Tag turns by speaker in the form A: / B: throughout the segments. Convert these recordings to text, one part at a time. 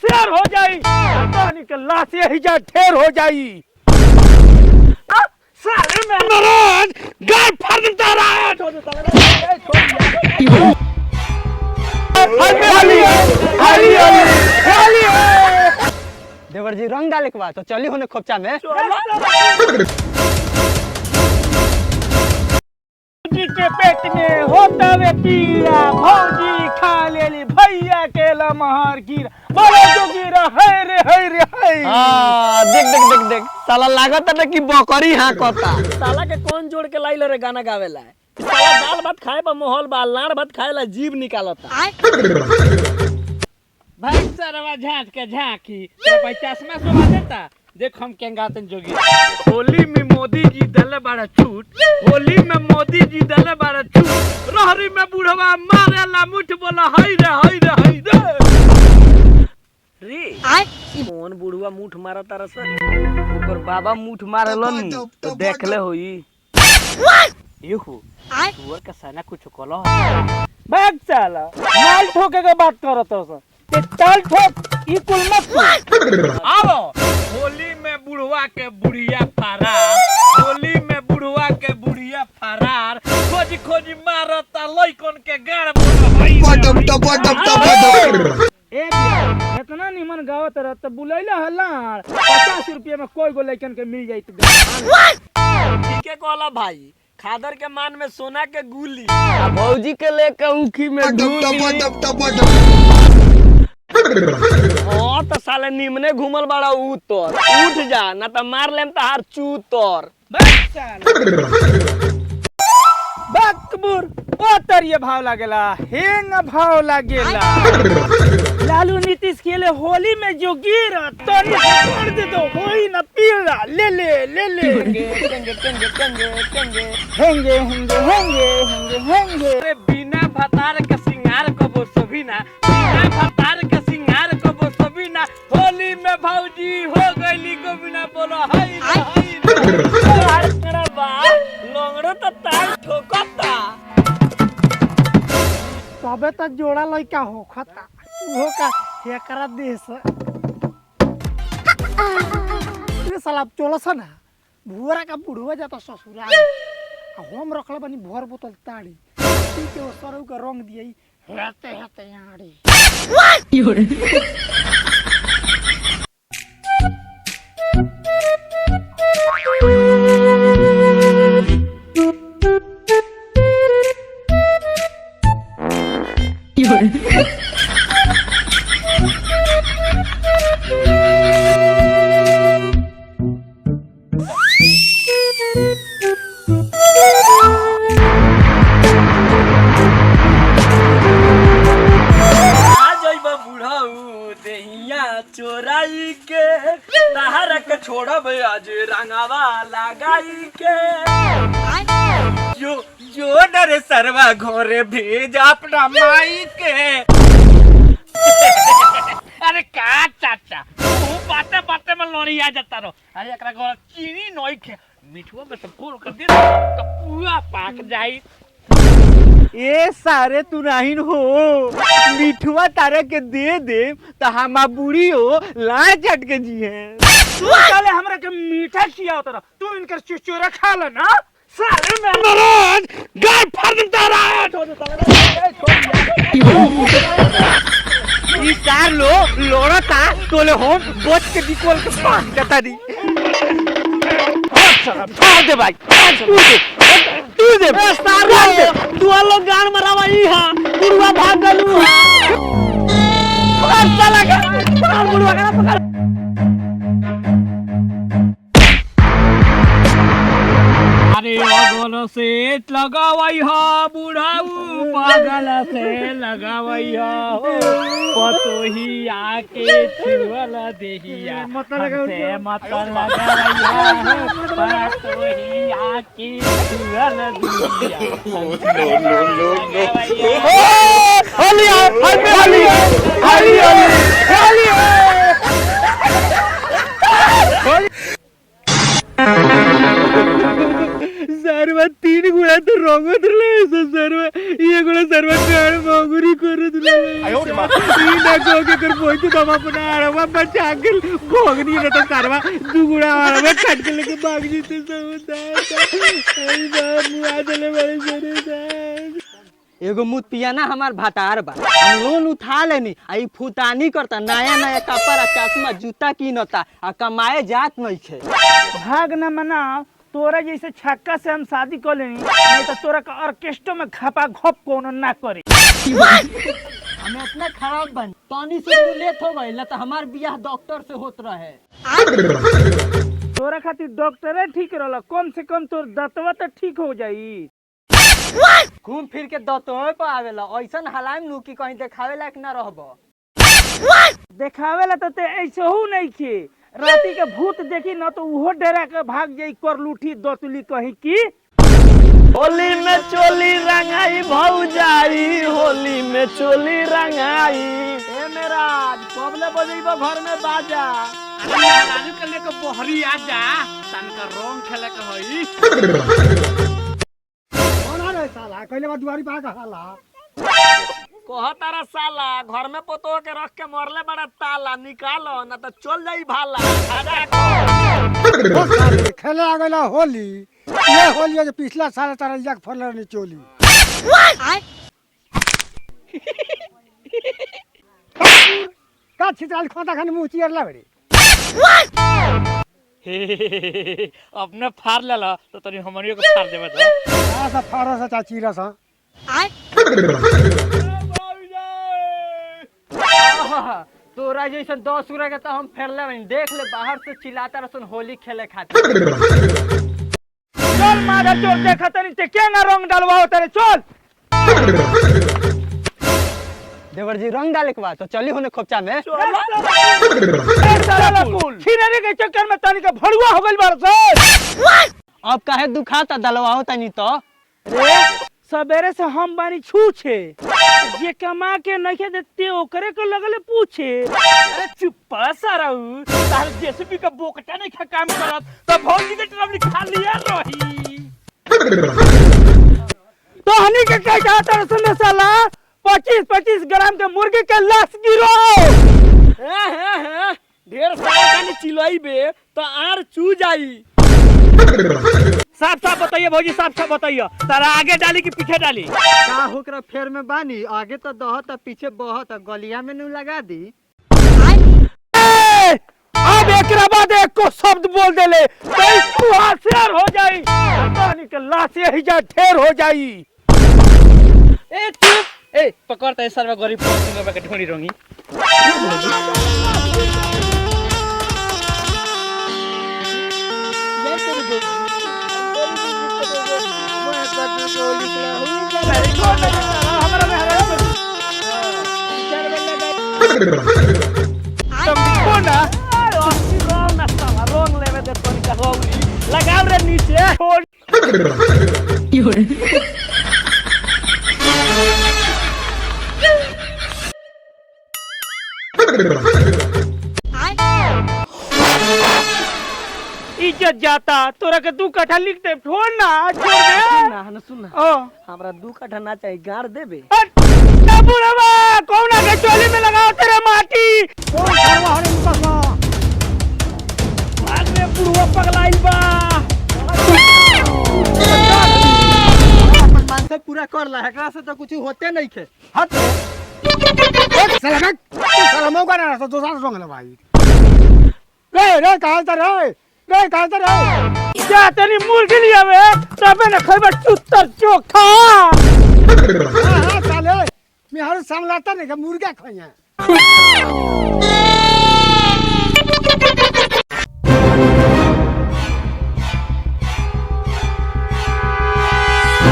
A: शेर हो जाई तोहनी के लाशे ही जा ढेर हो जाई। साले में नाराज गाय फाड़ देता रहा।
B: देवर जी रंग डाले के बाद तो चली होने खोपचा में।
A: के पेट में होता वे पीड़ा भौजी खा लेली भैया के लमहर गिरा बोलो जो गिरा है रे
B: हां देख साला लागत है कि बकरी हांकता।
C: साला के कौन जोड़ के लाइल रे गाना गावेला है। साला दाल भात खाए पर माहौल बा, लाड़ भात खाएला जीभ निकालता।
A: भाई सरवा झांक के झांकी तो भाई चश्मा सोवा देता। देख हम के गातन जोगी होली में मोदी जी दले बड़ा छूट, होली में मोदी जी दले बड़ा छूट, रहरी में बुढ़वा मारेला मुठ बोला हाय रे
C: रे कौन बुढ़वा मुठ मारता रस ओकर बाबा मुठ मारलन तो देखले होई।
A: येहू सुअर का सना कुछ कोलो भाग साला माल ठोके के बात करत हो ते ताल ठोक ई कुल मत आओ। होली में बुढ़वा के बुढ़िया फरार, होली में बुढ़वा के बुढ़िया फरार, खोजी मारता लइकन के गाड़ इतना निमन गावत रहत बुलैला हल्ला 50 रुपया में कोई गो लइकन के मिल जाई।
C: ठीक है कहला भाई, खादर के मान में सोना के गुली आ भौजी के लेके उखी में हां तो साले निमने घुमल बड़ा उतर उठ जा ना तो मार लेम तहार चूतर।
A: बकबूर ओ तरिये भाव लागेला हेंग भाव लागेला। लालू नीतीश खेले होली में जो गिरा तो छोड़ दे दो होई ना पीला ले हेंगे अरे बिना भतार के सिंगार कबो सभी ना होली में भौजी हो गईली गोबिना बोलो हाय बा लोंगड़ो तो ताल ठोकता तबे तक जोड़ा लइका होखता वो का एकरा देश रे साला चलस ना भुवरा का बुढ़वा जाता ससुराल हम रखले बनी भर बोतल ताड़ी के वो सरऊ का रंग दियई हेते याड़ी
C: चोराई के तहरा के छोड़ब आज रंगावा लगाई के जो डरे सरवा घरे भेज अपना माई के।
A: अरे का चाचा तू बाते में लोरी आ जाता रो। अरे एकरा घर चीनी नई के मिठुआ में तो फोड़ कर दे तो पूरा पाक जाई। ए सारे तू नहीं हो मिठुआ तारे के दे तो हमा बुढ़ी हो लाए चट के जी है। तू साले हमरा के मीठा खिया होता तू इनकर चिचोरा खा ले ना साले में नाराज गाय फाड़ देता रहा। ई चार लोड़ता तोले हम बोच के निकोल के पास देता दी। अच्छा फाड़ दे भाई तू दे तू लोग गान मरावा ई हां बुढ़वा भाग गलू हां पकड़ साला का पकड़ बुढ़वा का पकड़। अरे अगल से लगावई हा बुढ़ाऊ पागल से लगावई हा पतोही आके छुअल देहिया से मत लगावई हा पतोही आके छुअल देहिया। सर्व 3 गुणा तो रंग सरवा ये गुणा सर्व गाड़ मंगुरी करत ई देखो के कर बोई तो हम अपना अरवा बचा के भोगनी न तो करवा दुगुड़ा अरवा काट के लेके भाग जीते सब आई बाप मुआ चले बड़े सरे
B: एगो मुतियाना हमार भातार बा हम लोन उठा लेनी आई फुटानी करता नया नया कपड़ा चश्मा जूता कीनता आ कमाए जात नहीं खे
A: भाग न मना तोरा जैसे छक्का से हम शादी कर लेनी नहीं तो तोरा का ऑर्केस्ट्रा में खपा घप कोनो ना करे
B: हमें इतना खराब बन पानी से लेट हो गई तो हमार बियाह डॉक्टर से होत रहे
A: तोरा खातिर डॉक्टर ठीक रहला कम से कम तोर दतवा तो ठीक हो जाई
B: घूम फिर के दतोए पर आवेला ऐसन हलाइम नु की कहीं देखावे लायक ना रहबो
A: देखावेला तो ते ऐसे हो नहीं खे राती के भूत देखी न तो उहो डरा के भाग जाई कर लूठी दतुली कहीं की
B: होली में चोली रंगाई भौजाई होली में चोली रंगाई
C: ए मेरा कबले बजेबो घर में बाजा
A: राजू के लेके बहरी आ जा तनका रंग खेले के होई
D: साला कहले बा दुआरी पा का साला
C: कह तारा साला घर में पोतो के रख के मरले बड़ा ताला निकालो ना तो चल जाई भाला
D: खेले आ गइला होली ये होली जो पिछला साल तारा जाक फरल नहीं चोली का छिताल खोता खाने मुंह चिरला बड़ी
A: अपने फाड़ लेला तो तनी हमनियो के फाड़ देबे तो
D: ऐसा फाड़ा सा चाचीरा सा
B: तोरा जैसे 10 उरा के तो हम फेरले बनी देख ले बाहर से चिल्लाता रसन होली खेले खातिर
A: चल मारा चोर देखा तनी ते के ना रंग डालवाओ तेरे चल
B: देवर जी रंग डाले के बाद तो चली होने खोपचा में
A: खिनारे के चक्कर में तनी का भड़ुआ हो गइल बार से
B: अब काहे दुखाता दलवाओ तनी तो
A: रे सवेरे से हम बानी छूछे जे कमा के नहीं देते ओकरे को लगले पूछे अरे चुप साराऊ तार जेसीबी का बोकटा नहीं खा काम करत तो भौजी के ट्रबली खा लिया रही तो हनी के कह चाहता सुन साला 25-25 ग्राम के मुर्गी के लाश गिरो
C: ढेर सारा कानी चिलोई बे तो आर चू जाई
A: साफ साफ बताइए भौजी साफ साफ बताइए तारा आगे डाली कि पीछे डाली
B: का होकरा फेर में बानी आगे तो दहत पीछे बहत गलिया में नु लगा दी
A: अब एकरा बाद एक को शब्द बोल देले तो तू होशियार हो जाई कहानी के लाश यही जा ढेर हो जाई ए चुप ए पकड़ता है सर्व गरीब पहुंचने में के ढोनी रंगी लगाओ रे नीचे इज्जत जाता तोरा के 2 कट्ठा लिख दे छोड़ ना छोड़ दे
C: सुन
A: ओ
C: हमरा 2 कट्ठा ना चाहिए गाड़ देबे
A: बुढ़वा कौन के चोली में लगाओ तेरे माटी
D: कौन घरवा हरे मुकसमा
A: बाद में बुढ़वा पगलाइल बा
B: अपन मान से पूरा कर ला एकरा से तो कुछ होते नहीं खे
D: हट साला साला मौका ना तो दोसर रंग ले भाई रे कहां तर रे कहां तर
A: जा तनी मुर्गी लिया वे तबे न खइबा चुत्तर चोखा
D: हां साले मैं हर सामलाता नहीं का मुर्गा खइया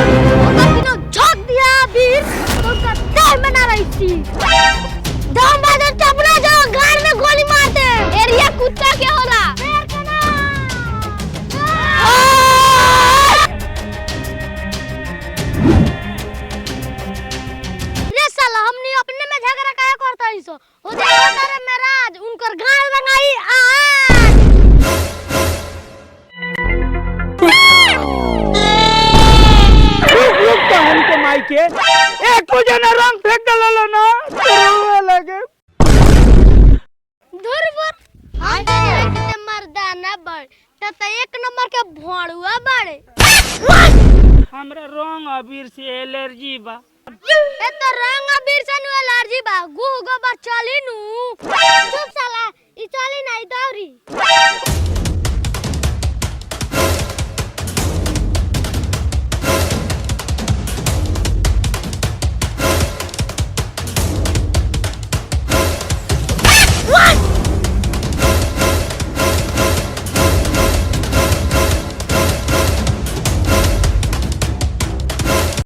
E: झोंक दिया वीर उसका देह में ना रही थी दम बाजर चपना जो गाड़ में गोली मारते एरिया कुत्ता क्या होला रे साला हमनी अपने में झगड़ा काहे करता हई सो हो देखो तारे मेराज उनकर गाड़ रंगाई
A: हमके माई के एक को जना रंग फेंक दललो ना रोवे
E: बड़ त एक नंबर के भोड़ुआ बाड़े।
A: हमरा रंग अबीर से एलर्जी बा।
E: ए तो रंग अबीर से नु एलर्जी बा, गु गोबर चली नु। चुप साला, ई चली नहीं दौरी।